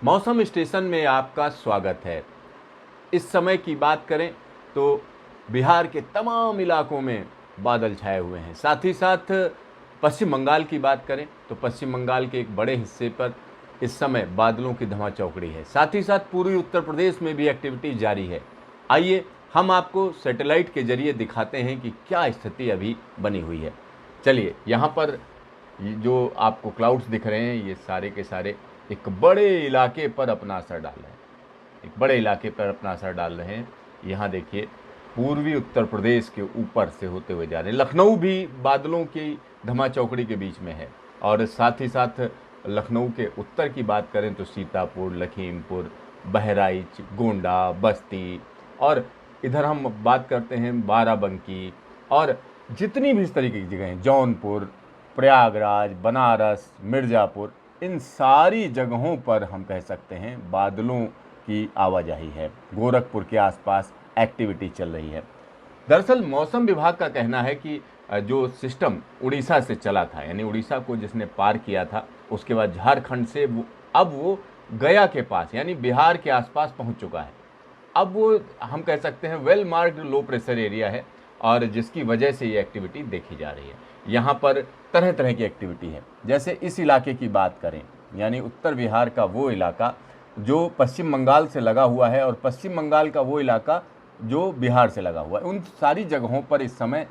मौसम स्टेशन में आपका स्वागत है। इस समय की बात करें तो बिहार के तमाम इलाकों में बादल छाए हुए हैं। साथ ही साथ पश्चिम बंगाल की बात करें तो पश्चिम बंगाल के एक बड़े हिस्से पर इस समय बादलों की धमाचौकड़ी है। साथ ही साथ पूर्वी उत्तर प्रदेश में भी एक्टिविटी जारी है। आइए हम आपको सैटेलाइट के जरिए दिखाते हैं कि क्या स्थिति अभी बनी हुई है। चलिए, यहाँ पर ये जो आपको क्लाउड्स दिख रहे हैं, ये सारे के सारे एक बड़े इलाके पर अपना असर डाल रहे हैं। एक बड़े इलाके पर अपना असर डाल रहे हैं। यहाँ देखिए, पूर्वी उत्तर प्रदेश के ऊपर से होते हुए जा रहे हैं। लखनऊ भी बादलों की धमाचौकड़ी के बीच में है। और साथ ही साथ लखनऊ के उत्तर की बात करें तो सीतापुर, लखीमपुर, बहराइच, गोंडा, बस्ती, और इधर हम बात करते हैं बाराबंकी, और जितनी भी इस तरीके की जगह हैं, जौनपुर, प्रयागराज, बनारस, मिर्ज़ापुर, इन सारी जगहों पर हम कह सकते हैं बादलों की आवाजाही है। गोरखपुर के आसपास एक्टिविटी चल रही है। दरअसल मौसम विभाग का कहना है कि जो सिस्टम उड़ीसा से चला था, यानी उड़ीसा को जिसने पार किया था, उसके बाद झारखंड से अब वो गया के पास यानी बिहार के आसपास पहुंच चुका है। अब वो हम कह सकते हैं well marked low pressure area है, और जिसकी वजह से ये एक्टिविटी देखी जा रही है। यहाँ पर तरह तरह की एक्टिविटी है। जैसे इस इलाके की बात करें, यानी उत्तर बिहार का वो इलाका जो पश्चिम बंगाल से लगा हुआ है, और पश्चिम बंगाल का वो इलाका जो बिहार से लगा हुआ है, उन सारी जगहों पर इस समय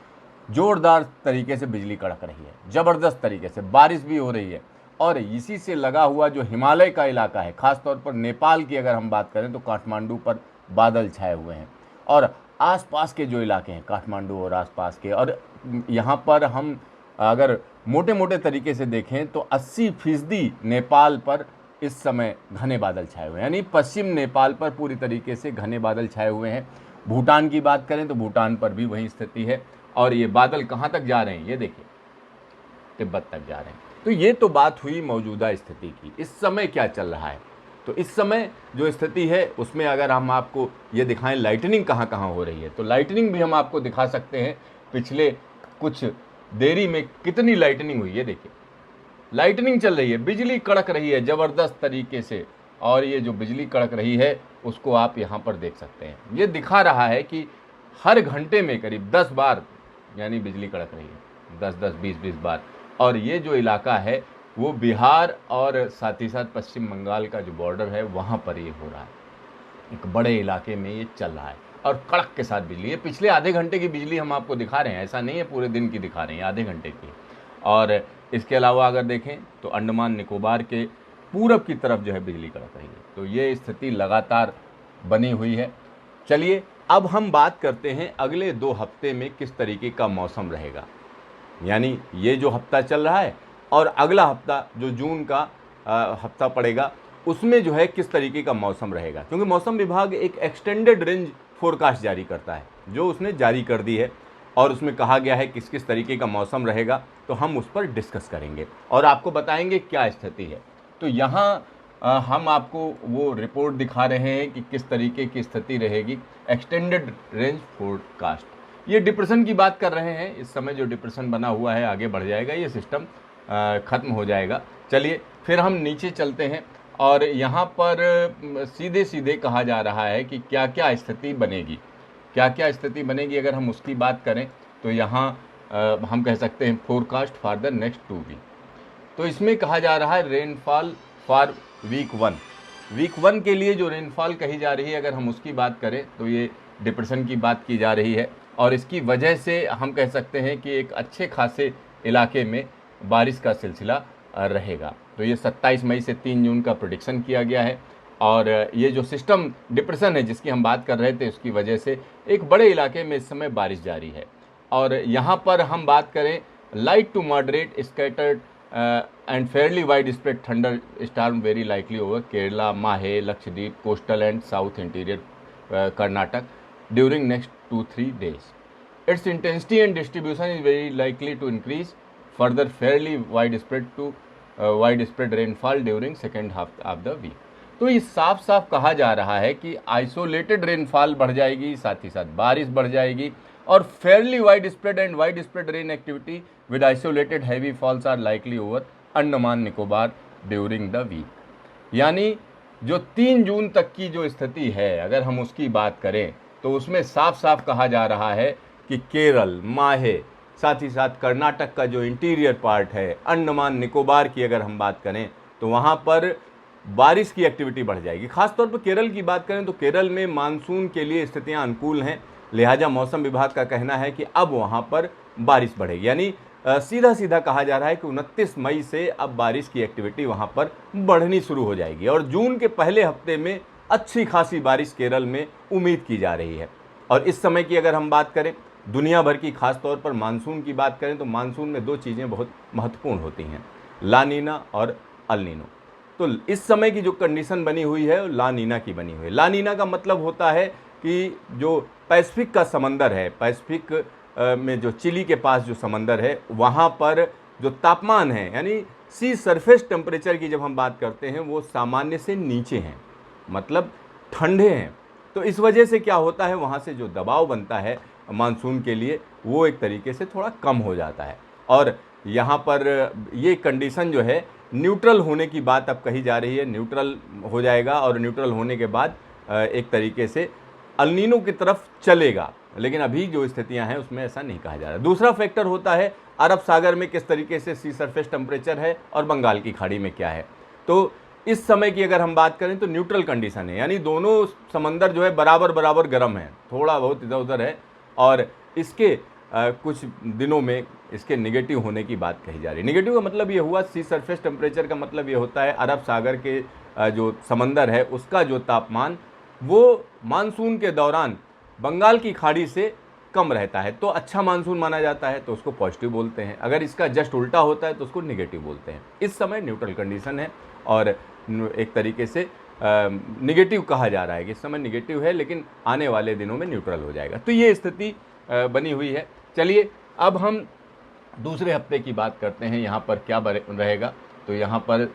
जोरदार तरीके से बिजली कड़क रही है। ज़बरदस्त तरीके से बारिश भी हो रही है। और इसी से लगा हुआ जो हिमालय का इलाका है, ख़ासतौर पर नेपाल की अगर हम बात करें तो काठमांडू पर बादल छाए हुए हैं। और आसपास के जो इलाके हैं, काठमांडू और आसपास के, और यहाँ पर हम अगर मोटे मोटे तरीके से देखें तो 80% नेपाल पर इस समय घने बादल छाए हुए हैं, यानी पश्चिम नेपाल पर पूरी तरीके से घने बादल छाए हुए हैं। भूटान की बात करें तो भूटान पर भी वही स्थिति है। और ये बादल कहाँ तक जा रहे हैं, ये देखिए, तिब्बत तक जा रहे हैं। तो ये तो बात हुई मौजूदा स्थिति की। इस समय क्या चल रहा है, तो इस समय जो स्थिति है उसमें अगर हम आपको ये दिखाएं लाइटनिंग कहाँ कहाँ हो रही है, तो लाइटनिंग भी हम आपको दिखा सकते हैं। पिछले कुछ देरी में कितनी लाइटनिंग हुई है, देखिए लाइटनिंग चल रही है, बिजली कड़क रही है ज़बरदस्त तरीके से। और ये जो बिजली कड़क रही है उसको आप यहाँ पर देख सकते हैं। ये दिखा रहा है कि हर घंटे में करीब 10 बार यानी बिजली कड़क रही है, 10-10, 20-20 बार। और ये जो इलाका है वो बिहार और साथ ही साथ पश्चिम बंगाल का जो बॉर्डर है वहाँ पर ये हो रहा है। एक बड़े इलाके में ये चल रहा है और कड़क के साथ बिजली। ये पिछले आधे घंटे की बिजली हम आपको दिखा रहे हैं, ऐसा नहीं है पूरे दिन की दिखा रहे हैं, आधे घंटे की। और इसके अलावा अगर देखें तो अंडमान निकोबार के पूरब की तरफ जो है बिजली कड़क रही है। तो ये स्थिति लगातार बनी हुई है। चलिए, अब हम बात करते हैं अगले 2 हफ्ते में किस तरीके का मौसम रहेगा। यानी ये जो हफ्ता चल रहा है और अगला हफ्ता जो जून का हफ्ता पड़ेगा, उसमें जो है किस तरीके का मौसम रहेगा। क्योंकि मौसम विभाग एक एक्सटेंडेड रेंज फोरकास्ट जारी करता है, जो उसने जारी कर दी है, और उसमें कहा गया है किस किस तरीके का मौसम रहेगा। तो हम उस पर डिस्कस करेंगे और आपको बताएंगे क्या स्थिति है। तो यहाँ हम आपको वो रिपोर्ट दिखा रहे हैं कि किस तरीके की स्थिति रहेगी। एक्सटेंडेड रेंज फोरकास्ट, ये डिप्रेशन की बात कर रहे हैं। इस समय जो डिप्रेशन बना हुआ है आगे बढ़ जाएगा, ये सिस्टम ख़त्म हो जाएगा। चलिए फिर हम नीचे चलते हैं, और यहाँ पर सीधे सीधे कहा जा रहा है कि क्या क्या स्थिति बनेगी। क्या क्या स्थिति बनेगी अगर हम उसकी बात करें तो यहाँ हम कह सकते हैं forecast for the next 2 week. तो इसमें कहा जा रहा है रेनफॉल फॉर वीक 1 के लिए जो रेनफॉल कही जा रही है, अगर हम उसकी बात करें तो ये डिप्रेशन की बात की जा रही है। और इसकी वजह से हम कह सकते हैं कि एक अच्छे खासे इलाके में बारिश का सिलसिला रहेगा। तो ये 27 मई से 3 जून का प्रेडिक्शन किया गया है। और ये जो सिस्टम डिप्रेशन है जिसकी हम बात कर रहे थे, उसकी वजह से एक बड़े इलाके में इस समय बारिश जारी है। और यहाँ पर हम बात करें light to moderate scattered and fairly wide spread thunder storm very likely over Kerala, Mahe, Lakshadweep, coastal and south interior Karnataka during next 2-3 days. Its intensity and distribution is very likely to increase further, fairly widespread rainfall during second half of the week. तो ये साफ साफ कहा जा रहा है कि isolated rainfall बढ़ जाएगी, साथ ही साथ बारिश बढ़ जाएगी, और fairly wide spread rain activity with isolated heavy falls are likely over Andaman Nicobar during the week. यानी जो 3 जून तक की जो स्थिति है, अगर हम उसकी बात करें तो उसमें साफ साफ कहा जा रहा है कि केरल, माहे, साथ ही साथ कर्नाटक का जो इंटीरियर पार्ट है, अंडमान निकोबार की अगर हम बात करें तो वहाँ पर बारिश की एक्टिविटी बढ़ जाएगी। खासतौर पर केरल की बात करें तो केरल में मानसून के लिए स्थितियाँ अनुकूल हैं, लिहाजा मौसम विभाग का कहना है कि अब वहाँ पर बारिश बढ़ेगी। यानी सीधा सीधा कहा जा रहा है कि 29 मई से अब बारिश की एक्टिविटी वहाँ पर बढ़नी शुरू हो जाएगी और जून के पहले हफ्ते में अच्छी खासी बारिश केरल में उम्मीद की जा रही है। और इस समय की अगर हम बात करें दुनिया भर की, खास तौर पर मानसून की बात करें तो मानसून में 2 चीज़ें बहुत महत्वपूर्ण होती हैं, ला नीना और अल नीनो। तो इस समय की जो कंडीशन बनी हुई है वो ला नीना की बनी हुई है। ला नीना का मतलब होता है कि जो पैसिफिक का समंदर है, पैसिफिक में जो चिली के पास जो समंदर है वहाँ पर जो तापमान है, यानी सी सरफेस टेम्परेचर की जब हम बात करते हैं वो सामान्य से नीचे हैं, मतलब ठंडे हैं। तो इस वजह से क्या होता है, वहाँ से जो दबाव बनता है मानसून के लिए वो एक तरीके से थोड़ा कम हो जाता है। और यहाँ पर ये कंडीशन जो है न्यूट्रल होने की बात अब कही जा रही है, न्यूट्रल हो जाएगा और न्यूट्रल होने के बाद एक तरीके से अल नीनो की तरफ चलेगा। लेकिन अभी जो स्थितियां हैं उसमें ऐसा नहीं कहा जा रहा। दूसरा फैक्टर होता है अरब सागर में किस तरीके से सी सरफेस टेम्परेचर है और बंगाल की खाड़ी में क्या है। तो इस समय की अगर हम बात करें तो न्यूट्रल कंडीशन है, यानी दोनों समंदर जो है बराबर बराबर गर्म है, थोड़ा बहुत इधर उधर है। और इसके कुछ दिनों में इसके निगेटिव होने की बात कही जा रही है। निगेटिव का मतलब ये हुआ, सी सरफेस टेम्परेचर का मतलब ये होता है अरब सागर के जो समंदर है उसका जो तापमान वो मानसून के दौरान बंगाल की खाड़ी से कम रहता है, तो अच्छा मानसून माना जाता है, तो उसको पॉजिटिव बोलते हैं। अगर इसका जस्ट उल्टा होता है तो उसको निगेटिव बोलते हैं। इस समय न्यूट्रल कंडीशन है और एक तरीके से निगेटिव कहा जा रहा है कि इस समय निगेटिव है लेकिन आने वाले दिनों में न्यूट्रल हो जाएगा। तो ये स्थिति बनी हुई है। चलिए अब हम दूसरे हफ्ते की बात करते हैं, यहाँ पर क्या रहेगा। तो यहाँ पर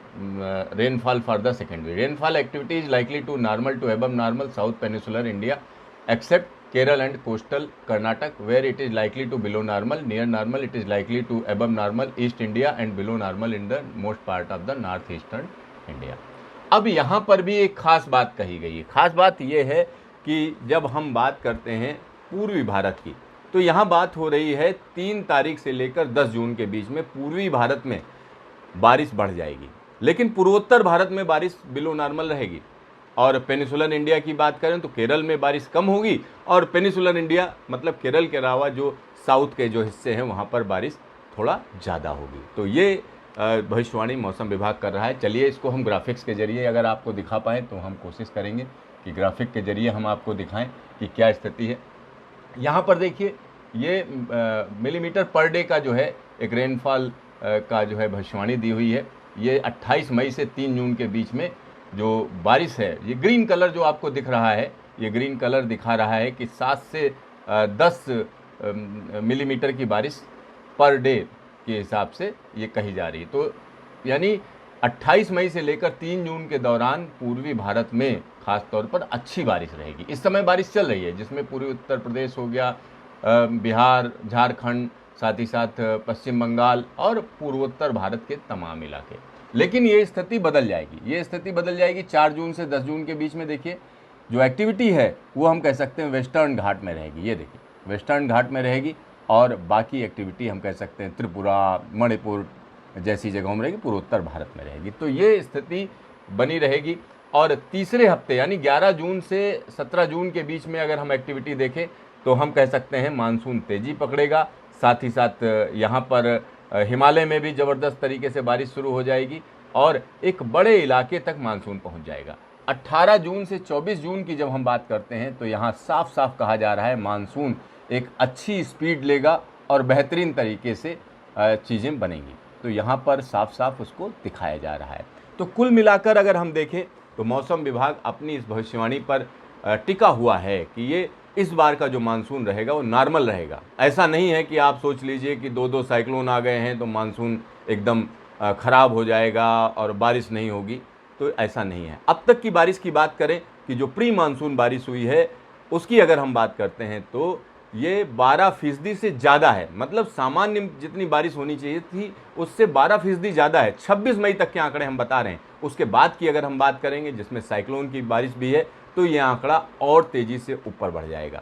rainfall for the second week, rainfall activity is likely to normal to above normal south peninsular India except Kerala and coastal Karnataka where it is likely to below normal, near normal it is likely to above normal east India and below normal in the most part of the north eastern India. अब यहाँ पर भी एक खास बात कही गई है। खास बात यह है कि जब हम बात करते हैं पूर्वी भारत की तो यहाँ बात हो रही है 3 तारीख से लेकर 10 जून के बीच में पूर्वी भारत में बारिश बढ़ जाएगी, लेकिन पूर्वोत्तर भारत में बारिश बिलो नॉर्मल रहेगी। और पेनिसुलर इंडिया की बात करें तो केरल में बारिश कम होगी और पेनिसुलर इंडिया मतलब केरल के अलावा जो साउथ के जो हिस्से हैं वहाँ पर बारिश थोड़ा ज़्यादा होगी। तो ये भविष्यवाणी मौसम विभाग कर रहा है। चलिए इसको हम ग्राफिक्स के जरिए अगर आपको दिखा पाएँ तो हम कोशिश करेंगे कि ग्राफिक के जरिए हम आपको दिखाएं कि क्या स्थिति है। यहाँ पर देखिए ये मिलीमीटर पर डे का जो है एक रेनफॉल का जो है भविष्यवाणी दी हुई है। ये 28 मई से 3 जून के बीच में जो बारिश है, ये ग्रीन कलर जो आपको दिख रहा है, ये ग्रीन कलर दिखा रहा है कि 7 से 10 मिलीमीटर की बारिश पर डे के हिसाब से ये कही जा रही है। तो यानी 28 मई से लेकर 3 जून के दौरान पूर्वी भारत में खास तौर पर अच्छी बारिश रहेगी। इस समय बारिश चल रही है जिसमें पूर्वी उत्तर प्रदेश हो गया, बिहार, झारखंड, साथ ही साथ पश्चिम बंगाल और पूर्वोत्तर भारत के तमाम इलाके। लेकिन ये स्थिति बदल जाएगी, ये स्थिति बदल जाएगी 4 जून से 10 जून के बीच में। देखिए जो एक्टिविटी है वो हम कह सकते हैं वेस्टर्न घाट में रहेगी। ये देखिए वेस्टर्न घाट में रहेगी और बाकी एक्टिविटी हम कह सकते हैं त्रिपुरा, मणिपुर जैसी जगहों में रहेगी, पूर्वोत्तर भारत में रहेगी। तो ये स्थिति बनी रहेगी। और तीसरे हफ्ते यानी 11 जून से 17 जून के बीच में अगर हम एक्टिविटी देखें तो हम कह सकते हैं मानसून तेज़ी पकड़ेगा। साथ ही साथ यहाँ पर हिमालय में भी ज़बरदस्त तरीके से बारिश शुरू हो जाएगी और एक बड़े इलाके तक मानसून पहुँच जाएगा। 18 जून से 24 जून की जब हम बात करते हैं तो यहाँ साफ साफ कहा जा रहा है मानसून एक अच्छी स्पीड लेगा और बेहतरीन तरीके से चीज़ें बनेंगी। तो यहाँ पर साफ साफ उसको दिखाया जा रहा है। तो कुल मिलाकर अगर हम देखें तो मौसम विभाग अपनी इस भविष्यवाणी पर टिका हुआ है कि ये इस बार का जो मानसून रहेगा वो नॉर्मल रहेगा। ऐसा नहीं है कि आप सोच लीजिए कि 2 साइक्लोन आ गए हैं तो मानसून एकदम ख़राब हो जाएगा और बारिश नहीं होगी, तो ऐसा नहीं है। अब तक की बारिश की बात करें कि जो प्री मानसून बारिश हुई है उसकी अगर हम बात करते हैं तो ये 12% से ज़्यादा है। मतलब सामान्य जितनी बारिश होनी चाहिए थी उससे 12% ज़्यादा है। 26 मई तक के आंकड़े हम बता रहे हैं। उसके बाद की अगर हम बात करेंगे जिसमें साइक्लोन की बारिश भी है, तो ये आंकड़ा और तेज़ी से ऊपर बढ़ जाएगा।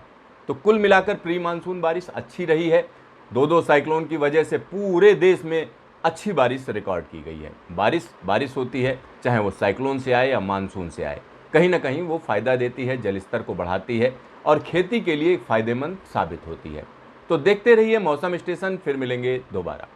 तो कुल मिलाकर प्री मानसून बारिश अच्छी रही है। दो साइक्लोन की वजह से पूरे देश में अच्छी बारिश रिकॉर्ड की गई है। बारिश होती है, चाहे वो साइक्लोन से आए या मानसून से आए, कहीं ना कहीं वो फ़ायदा देती है, जल स्तर को बढ़ाती है और खेती के लिए फ़ायदेमंद साबित होती है। तो देखते रहिए मौसम स्टेशन, फिर मिलेंगे दोबारा।